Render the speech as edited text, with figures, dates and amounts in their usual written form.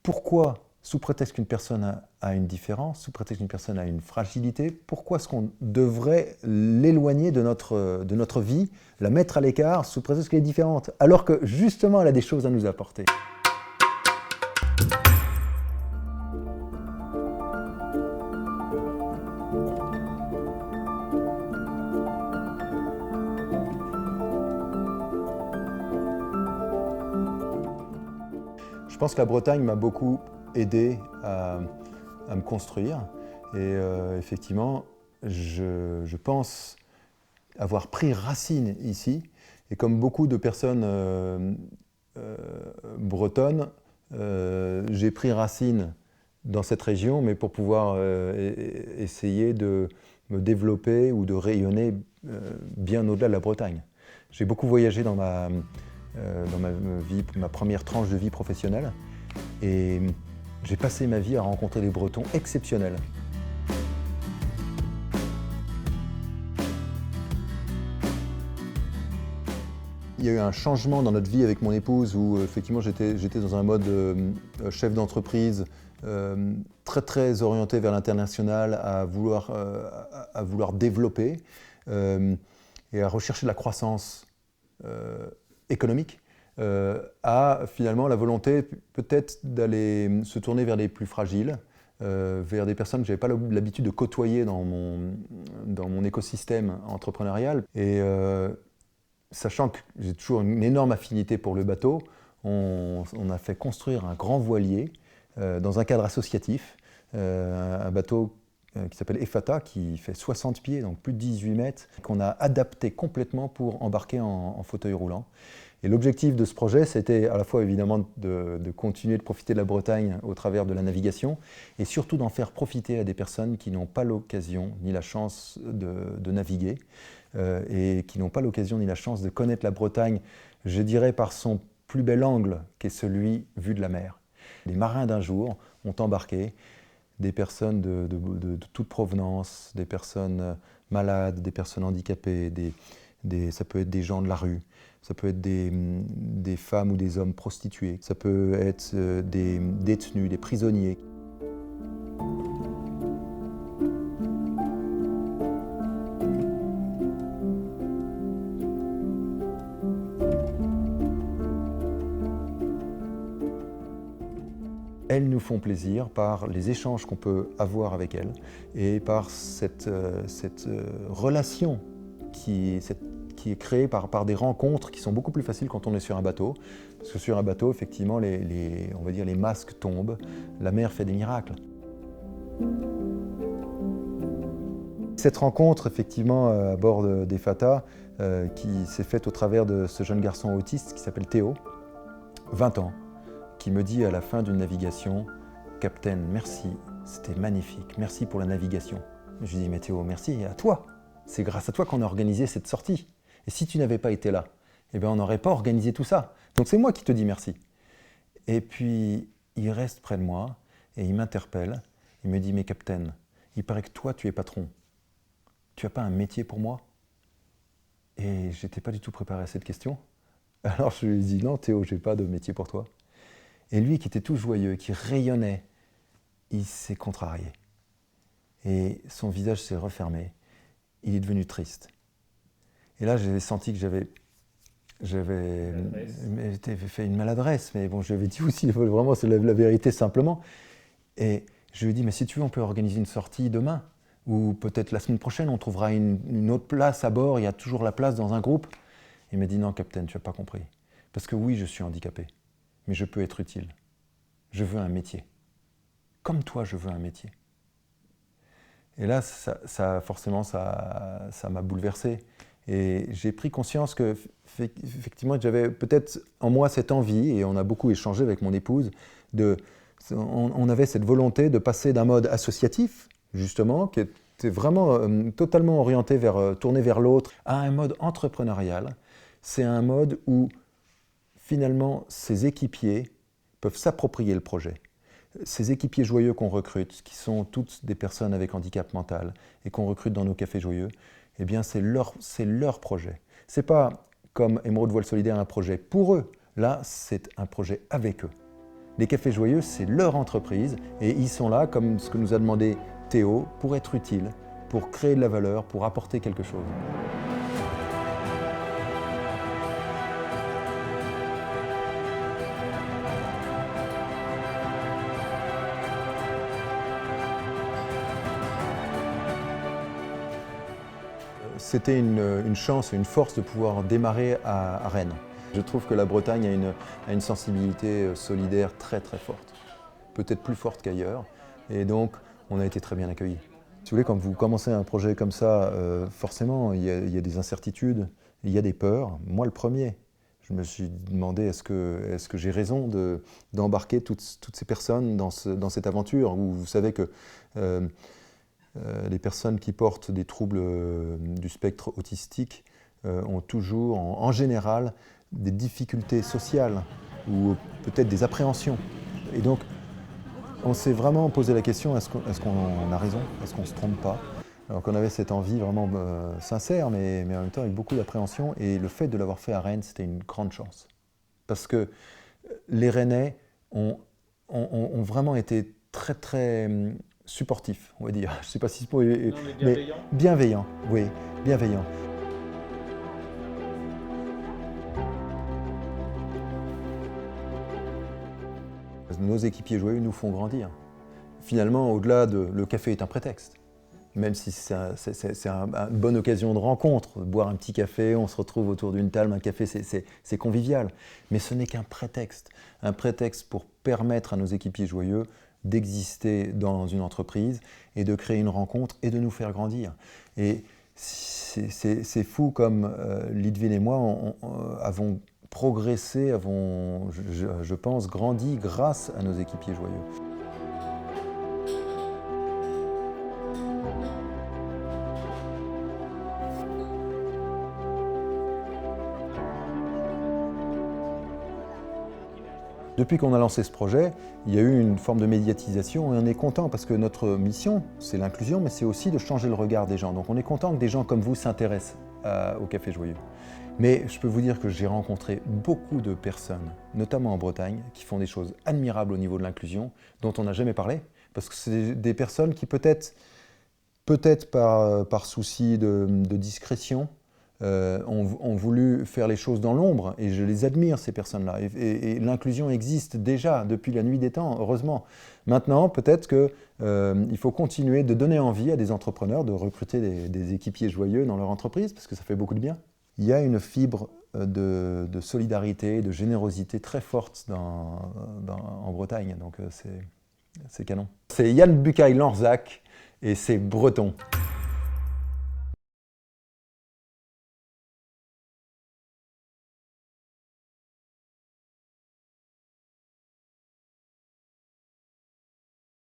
Pourquoi, sous prétexte qu'une personne a une différence, sous prétexte qu'une personne a une fragilité, pourquoi est-ce qu'on devrait l'éloigner de notre vie, la mettre à l'écart, sous prétexte qu'elle est différente, alors que justement elle a des choses à nous apporter. Je pense que la Bretagne m'a beaucoup aidé à me construire et effectivement, je pense avoir pris racine ici et comme beaucoup de personnes bretonnes, j'ai pris racine dans cette région, mais pour pouvoir essayer de me développer ou de rayonner bien au-delà de la Bretagne. J'ai beaucoup voyagé dans ma vie, ma première tranche de vie professionnelle. Et j'ai passé ma vie à rencontrer des Bretons exceptionnels. Il y a eu un changement dans notre vie avec mon épouse où effectivement j'étais dans un mode chef d'entreprise très orienté vers l'international, à vouloir développer et à rechercher de la croissance économique, à finalement la volonté peut-être d'aller se tourner vers les plus fragiles, vers des personnes que je n'avais pas l'habitude de côtoyer dans mon écosystème entrepreneurial. Et sachant que j'ai toujours une énorme affinité pour le bateau, on a fait construire un grand voilier dans un cadre associatif, un bateau qui s'appelle Efata, qui fait 60 pieds, donc plus de 18 mètres, qu'on a adapté complètement pour embarquer en fauteuil roulant. Et l'objectif de ce projet, c'était à la fois évidemment de continuer de profiter de la Bretagne au travers de la navigation, et surtout d'en faire profiter à des personnes qui n'ont pas l'occasion ni la chance de naviguer, et qui n'ont pas l'occasion ni la chance de connaître la Bretagne, je dirais par son plus bel angle, qui est celui vu de la mer. Les marins d'un jour ont embarqué des personnes de toute provenance, des personnes malades, des personnes handicapées, ça peut être des gens de la rue, ça peut être des femmes ou des hommes prostitués, ça peut être des détenus, des prisonniers. Elles nous font plaisir par les échanges qu'on peut avoir avec elles et par cette relation qui est créée par des rencontres qui sont beaucoup plus faciles quand on est sur un bateau. Parce que sur un bateau, effectivement, on va dire les masques tombent, la mer fait des miracles. Cette rencontre, effectivement, à bord d'Efata, qui s'est faite au travers de ce jeune garçon autiste qui s'appelle Théo, 20 ans, qui me dit à la fin d'une navigation « Capitaine, merci, c'était magnifique, merci pour la navigation ». Je lui dis « Mais Théo, merci à toi, c'est grâce à toi qu'on a organisé cette sortie. Et si tu n'avais pas été là, eh bien on n'aurait pas organisé tout ça. Donc c'est moi qui te dis merci ». Et puis il reste près de moi et il m'interpelle, il me dit « Mais Capitaine, il paraît que toi tu es patron, tu n'as pas un métier pour moi ?» Et je n'étais pas du tout préparé à cette question. Alors je lui dis « Non Théo, je n'ai pas de métier pour toi ». Et lui, qui était tout joyeux, qui rayonnait, il s'est contrarié. Et son visage s'est refermé. Il est devenu triste. Et là, j'avais senti que j'avais fait une maladresse. Mais bon, je lui avais dit aussi, vraiment, c'est la vérité simplement. Et je lui ai dit, mais si tu veux, on peut organiser une sortie demain. Ou peut-être la semaine prochaine, on trouvera une autre place à bord. Il y a toujours la place dans un groupe. Il m'a dit, non, Capitaine, tu n'as pas compris. Parce que oui, je suis handicapé. Mais je peux être utile. Je veux un métier. Comme toi, je veux un métier. Et là, forcément, ça m'a bouleversé. Et j'ai pris conscience que, effectivement, j'avais peut-être en moi cette envie, et on a beaucoup échangé avec mon épouse, on avait cette volonté de passer d'un mode associatif, justement, qui était vraiment totalement orienté tourné vers l'autre, à un mode entrepreneurial. C'est un mode où finalement, ces équipiers peuvent s'approprier le projet. Ces équipiers joyeux qu'on recrute, qui sont toutes des personnes avec handicap mental et qu'on recrute dans nos cafés joyeux, eh bien c'est leur projet. Ce n'est pas comme Émeraude Voile Solidaire un projet pour eux. Là, c'est un projet avec eux. Les Cafés Joyeux, c'est leur entreprise et ils sont là, comme ce que nous a demandé Théo, pour être utiles, pour créer de la valeur, pour apporter quelque chose. C'était une chance et une force de pouvoir démarrer à Rennes. Je trouve que la Bretagne a une sensibilité solidaire très très forte, peut-être plus forte qu'ailleurs, et donc on a été très bien accueillis. Si vous voulez, quand vous commencez un projet comme ça, forcément il y a des incertitudes, il y a des peurs, moi le premier. Je me suis demandé est-ce que j'ai raison d'embarquer toutes ces personnes dans cette aventure où vous savez que les personnes qui portent des troubles du spectre autistique ont toujours, en général, des difficultés sociales ou peut-être des appréhensions. Et donc, on s'est vraiment posé la question, est-ce qu'on a raison? Est-ce qu'on ne se trompe pas? Alors qu'on avait cette envie vraiment sincère, mais en même temps avec beaucoup d'appréhension. Et le fait de l'avoir fait à Rennes, c'était une grande chance. Parce que les Rennais ont vraiment été très, très supportifs, on va dire. Je ne sais pas si ce mot est... Non, mais bienveillant. Mais bienveillant, oui, bienveillant. Nos équipiers joyeux nous font grandir. Finalement, au-delà de... Le café est un prétexte. Même si c'est une bonne occasion de rencontre, boire un petit café, on se retrouve autour d'une table, un café, c'est convivial. Mais ce n'est qu'un prétexte pour permettre à nos équipiers joyeux d'exister dans une entreprise et de créer une rencontre et de nous faire grandir. Et c'est fou comme Lidwin et moi avons progressé, avons, je pense, grandi grâce à nos équipiers joyeux. Depuis qu'on a lancé ce projet, il y a eu une forme de médiatisation et on est content parce que notre mission, c'est l'inclusion, mais c'est aussi de changer le regard des gens. Donc on est content que des gens comme vous s'intéressent au Café Joyeux. Mais je peux vous dire que j'ai rencontré beaucoup de personnes, notamment en Bretagne, qui font des choses admirables au niveau de l'inclusion, dont on n'a jamais parlé, parce que c'est des personnes qui peut-être par souci de discrétion, ont voulu faire les choses dans l'ombre, et je les admire, ces personnes-là. Et l'inclusion existe déjà depuis la nuit des temps, heureusement. Maintenant, peut-être qu'il faut continuer de donner envie à des entrepreneurs de recruter des équipiers joyeux dans leur entreprise, parce que ça fait beaucoup de bien. Il y a une fibre de solidarité, de générosité très forte en Bretagne, donc c'est canon. C'est Yann Bucaille-Lanzac, et c'est breton.